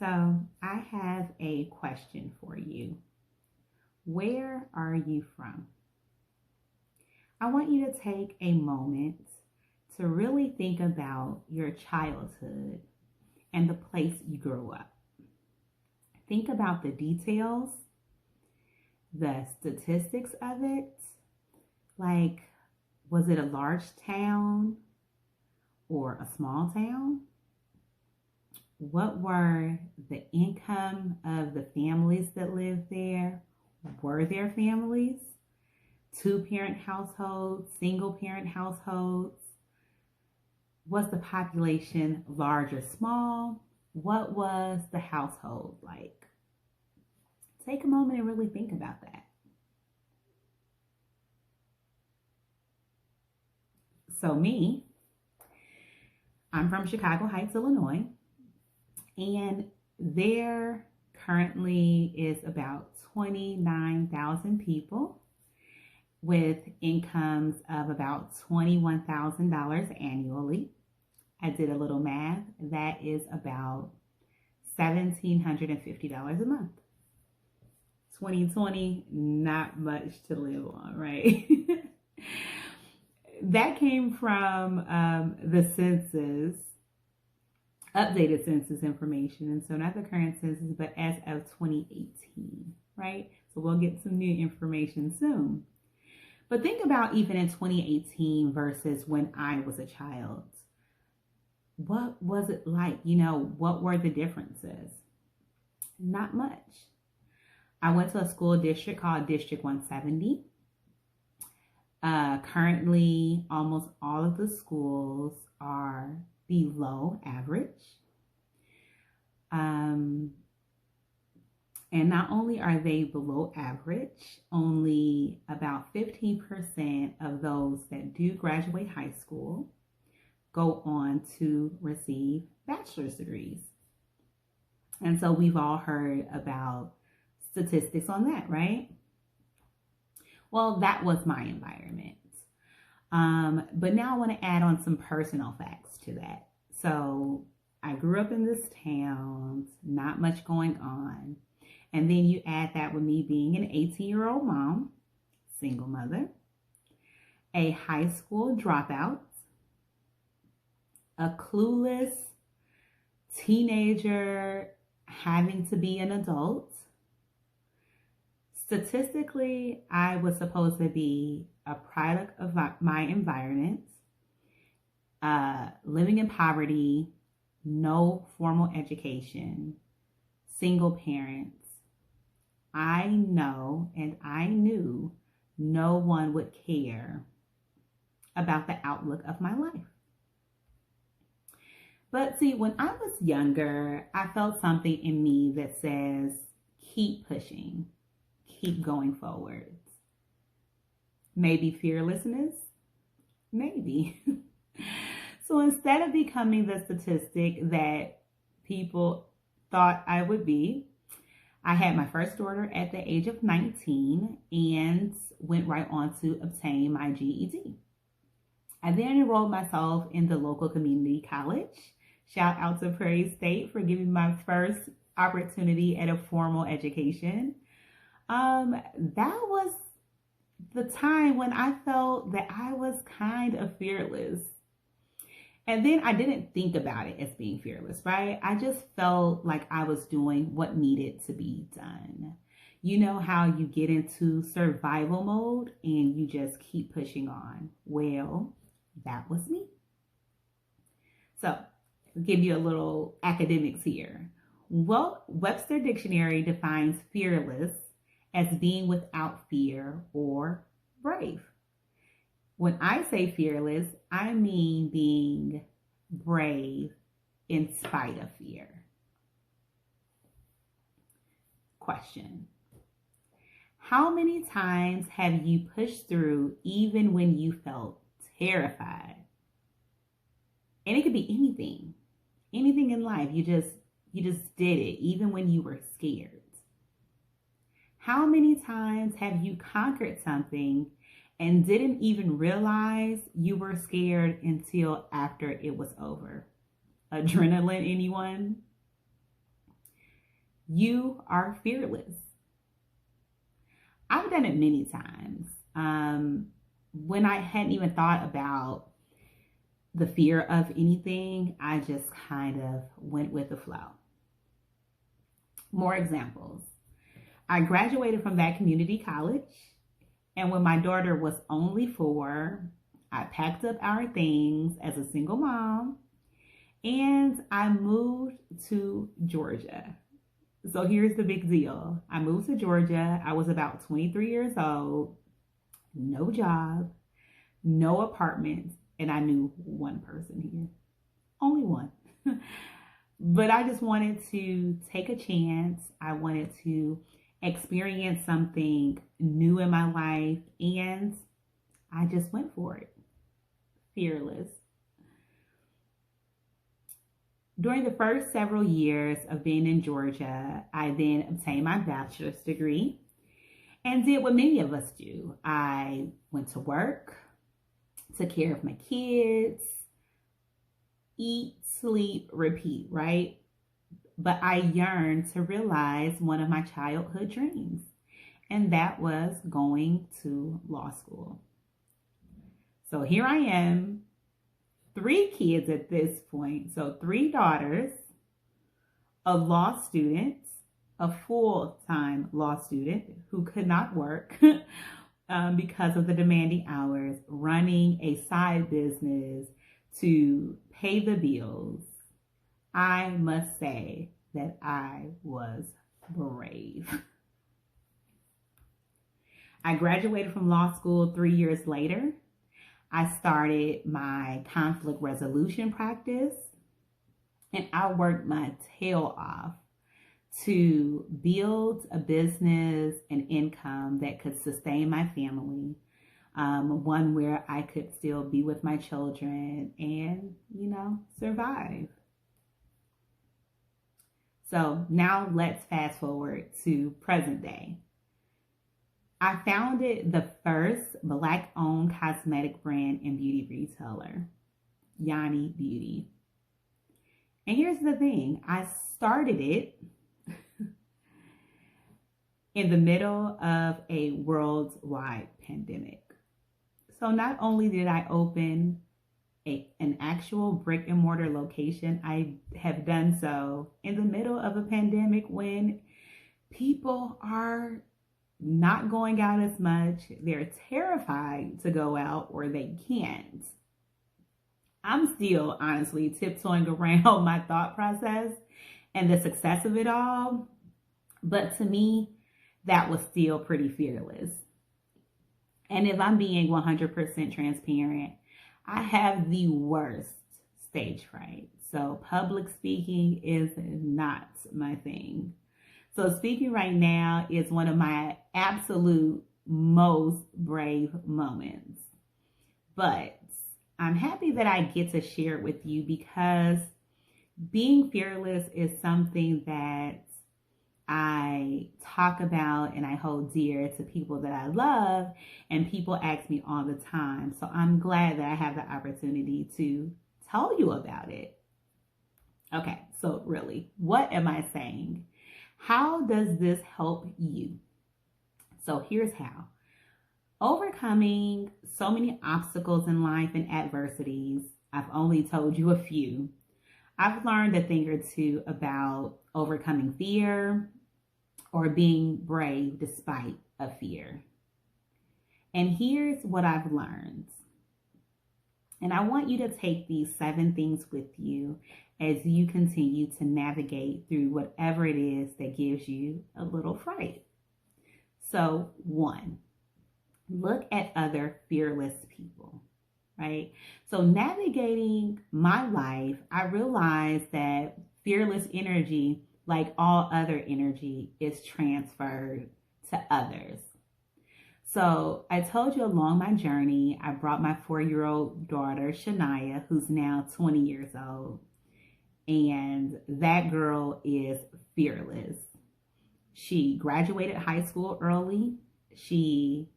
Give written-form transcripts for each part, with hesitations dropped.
So I have a question for you. Where are you from? I want you to take a moment to really think about your childhood and the place you grew up. Think about the details, the statistics of it. Like, was it a large town or a small town? What were the income of the families that lived there? Were there families? Two-parent households, single-parent households? Was the population large or small? What was the household like? Take a moment and really think about that. So me, I'm from Chicago Heights, Illinois, and there currently is about 29,000 people with incomes of about $21,000 annually. I did a little math. That is about $1,750 a month. 2020, not much to live on, right? That came from the census, updated census information. And so not the current census, but as of 2018, right? So we'll get some new information soon. But think about even in 2018 versus when I was a child. What was it like? You know, what were the differences? Not much. I went to a school district called District 170. Currently, almost all of the schools are below average. And not only are they below average, only about 15% of those that do graduate high school go on to receive bachelor's degrees. And so we've all heard about statistics on that, right? Well, that was my environment. But now I want to add on some personal facts to that. So I grew up in this town, not much going on. And then you add that with me being an 18-year-old mom, single mother, a high school dropout, a clueless teenager having to be an adult. Statistically, I was supposed to be a product of my environment, living in poverty, no formal education, single parents. I know and I knew no one would care about the outlook of my life. But see, when I was younger, I felt something in me that says, keep pushing, keep going forward. Maybe fearlessness? Maybe. So instead of becoming the statistic that people thought I would be, I had my first daughter at the age of 19 and went right on to obtain my GED. I then enrolled myself in the local community college. Shout out to Prairie State for giving me my first opportunity at a formal education. That was the time when I felt that I was kind of fearless. And then I didn't think about it as being fearless, right? I just felt like I was doing what needed to be done. You know how you get into survival mode and you just keep pushing on? Well, that was me. So, I'll give you a little academics here. Well, Webster Dictionary defines fearless as being without fear or brave. When I say fearless, I mean being brave in spite of fear. Question: how many times have you pushed through even when you felt terrified? And it could be anything in life. You just did it even when you were scared. How many times have you conquered something and didn't even realize you were scared until after it was over? Adrenaline, anyone? You are fearless. I've done it many times. When I hadn't even thought about the fear of anything, I just kind of went with the flow. More examples. I graduated from that community college, and when my daughter was only 4, I packed up our things as a single mom and I moved to Georgia. So here's the big deal. I moved to Georgia. I was about 23 years old, no job, no apartment, and I knew one person here. Only one. But I just wanted to take a chance. I wanted to experience something new in my life, and I just went for it. Fearless. During the first several years of being in Georgia, I then obtained my bachelor's degree and did what many of us do. I went to work, took care of my kids, eat, sleep, repeat, right? But I yearned to realize one of my childhood dreams, and that was going to law school. So here I am, 3 kids at this point. So 3 daughters, a law student, a full-time law student who could not work because of the demanding hours, running a side business to pay the bills. I must say that I was brave. I graduated from law school 3 years later. I started my conflict resolution practice, and I worked my tail off to build a business and income that could sustain my family, one where I could still be with my children and, survive. So now let's fast forward to present day. I founded the first Black-owned cosmetic brand and beauty retailer, Yanni Beauty. And here's the thing, I started it in the middle of a worldwide pandemic. So not only did I open an actual brick and mortar location, I have done so in the middle of a pandemic when people are not going out as much. They're terrified to go out or they can't. I'm still honestly tiptoeing around my thought process and the success of it all. But to me, that was still pretty fearless. And if I'm being 100% transparent, I have the worst stage fright. So public speaking is not my thing. So speaking right now is one of my absolute most brave moments. But I'm happy that I get to share it with you because being fearless is something that I talk about and I hold dear to people that I love, and people ask me all the time. So I'm glad that I have the opportunity to tell you about it. Okay, so really, what am I saying? How does this help you? So here's how. Overcoming so many obstacles in life and adversities, I've only told you a few. I've learned a thing or two about overcoming fear or being brave despite a fear. And here's what I've learned. And I want you to take these 7 things with you as you continue to navigate through whatever it is that gives you a little fright. So 1, look at other fearless people, right? So navigating my life, I realized that fearless energy, like all other energy, is transferred to others. So I told you along my journey, I brought my 4-year-old daughter, Shania, who's now 20 years old. And that girl is fearless. She graduated high school early. She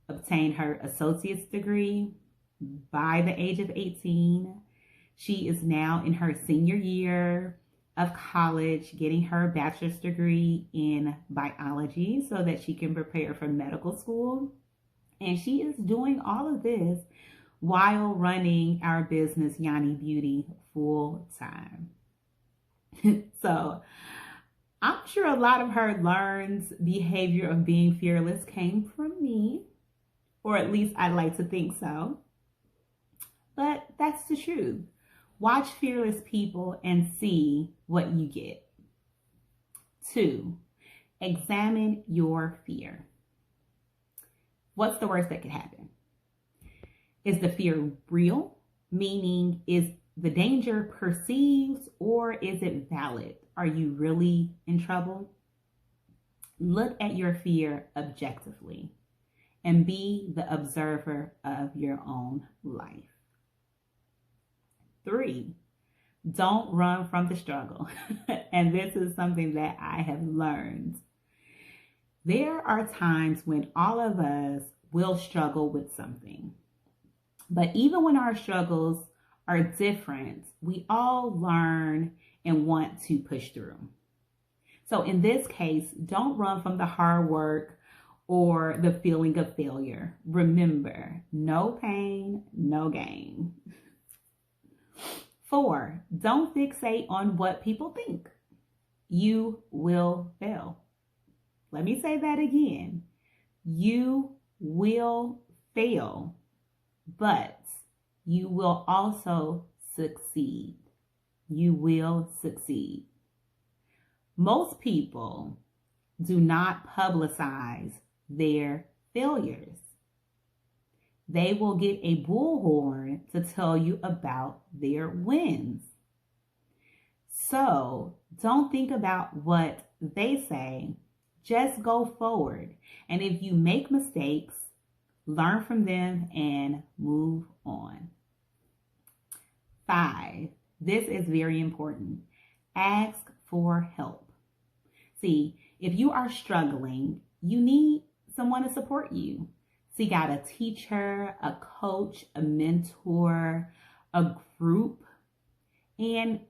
obtained her associate's degree by the age of 18. She is now in her senior year of college, getting her bachelor's degree in biology so that she can prepare for medical school. And she is doing all of this while running our business, Yanni Beauty, full time. So I'm sure a lot of her learned behavior of being fearless came from me, or at least I'd like to think so. But that's the truth. Watch fearless people and see what you get. 2, examine your fear. What's the worst that could happen? Is the fear real? Meaning, is the danger perceived or is it valid? Are you really in trouble? Look at your fear objectively and be the observer of your own life. 3, don't run from the struggle. And this is something that I have learned. There are times when all of us will struggle with something. But even when our struggles are different, we all learn and want to push through. So in this case, don't run from the hard work or the feeling of failure. Remember, no pain, no gain. 4, don't fixate on what people think. You will fail. Let me say that again. You will fail, but you will also succeed. You will succeed. Most people do not publicize their failures. They will get a bullhorn to tell you about their wins. So don't think about what they say. Just go forward. And if you make mistakes, learn from them and move on. 5, this is very important. Ask for help. See, if you are struggling, you need someone to support you. Seek out a teacher, a coach, a mentor, a group, and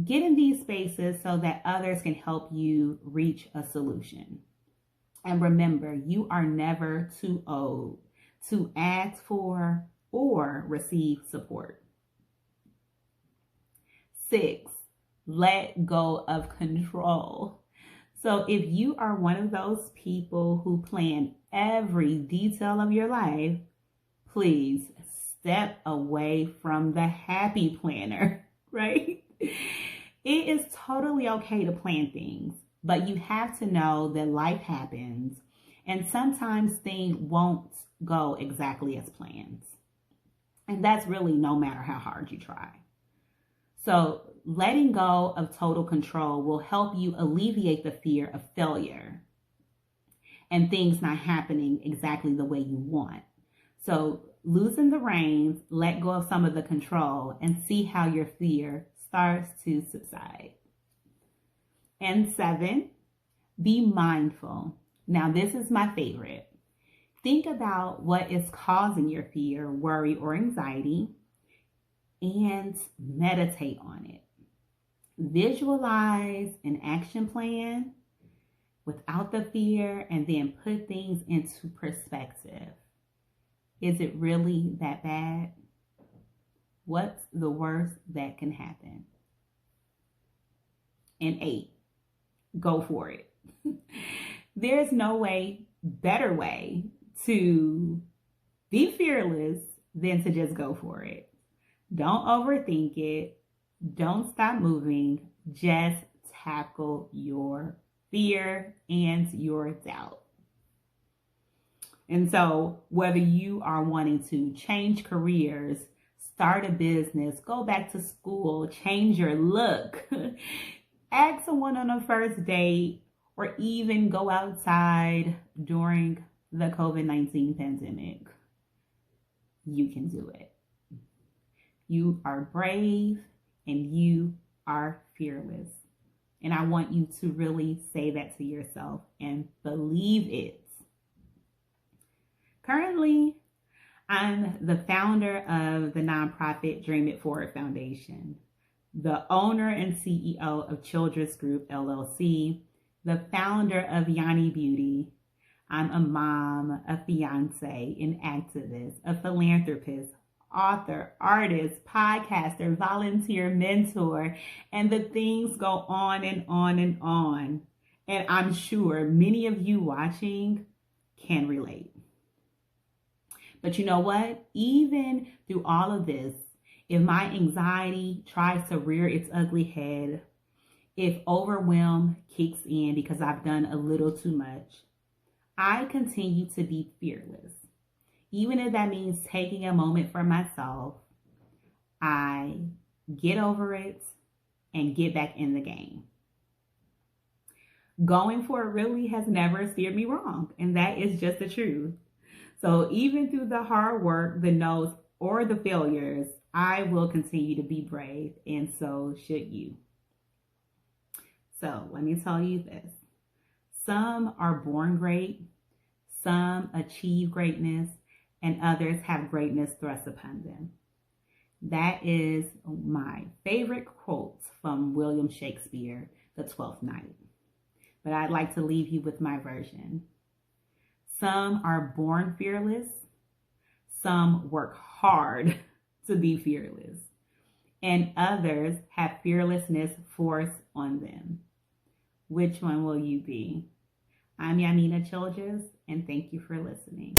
get in these spaces so that others can help you reach a solution. And remember, you are never too old to ask for or receive support. 6, let go of control. So if you are one of those people who plan every detail of your life, please step away from the happy planner, right? It is totally okay to plan things, but you have to know that life happens and sometimes things won't go exactly as planned. And that's really no matter how hard you try. So letting go of total control will help you alleviate the fear of failure and things not happening exactly the way you want. So loosen the reins, let go of some of the control, and see how your fear starts to subside. And 7, be mindful. Now, this is my favorite. Think about what is causing your fear, worry, or anxiety, and meditate on it. Visualize an action plan without the fear and then put things into perspective. Is it really that bad? What's the worst that can happen? And 8, go for it. There's no better way to be fearless than to just go for it. Don't overthink it. Don't stop moving. Just tackle your fear and your doubt. And so whether you are wanting to change careers, start a business, go back to school, change your look, ask someone on a first date, or even go outside during the COVID-19 pandemic, you can do it. You are brave and you are fearless. And I want you to really say that to yourself and believe it. Currently, I'm the founder of the nonprofit Dream It Forward Foundation. the owner and CEO of Childress Group, LLC, the founder of Yanni Beauty. I'm a mom, a fiance, an activist, a philanthropist, author, artist, podcaster, volunteer, mentor, and the things go on and on and on. And I'm sure many of you watching can relate. But you know what? Even through all of this, if my anxiety tries to rear its ugly head, if overwhelm kicks in because I've done a little too much, I continue to be fearless. Even if that means taking a moment for myself, I get over it and get back in the game. Going for it really has never steered me wrong, and that is just the truth. So even through the hard work, the no's, or the failures, I will continue to be brave, and so should you. So let me tell you this. Some are born great, some achieve greatness, and others have greatness thrust upon them. That is my favorite quote from William Shakespeare, The Twelfth Night. But I'd like to leave you with my version. Some are born fearless, some work hard to be fearless, and others have fearlessness forced on them. Which one will you be? I'm Yaminah Childress, and thank you for listening.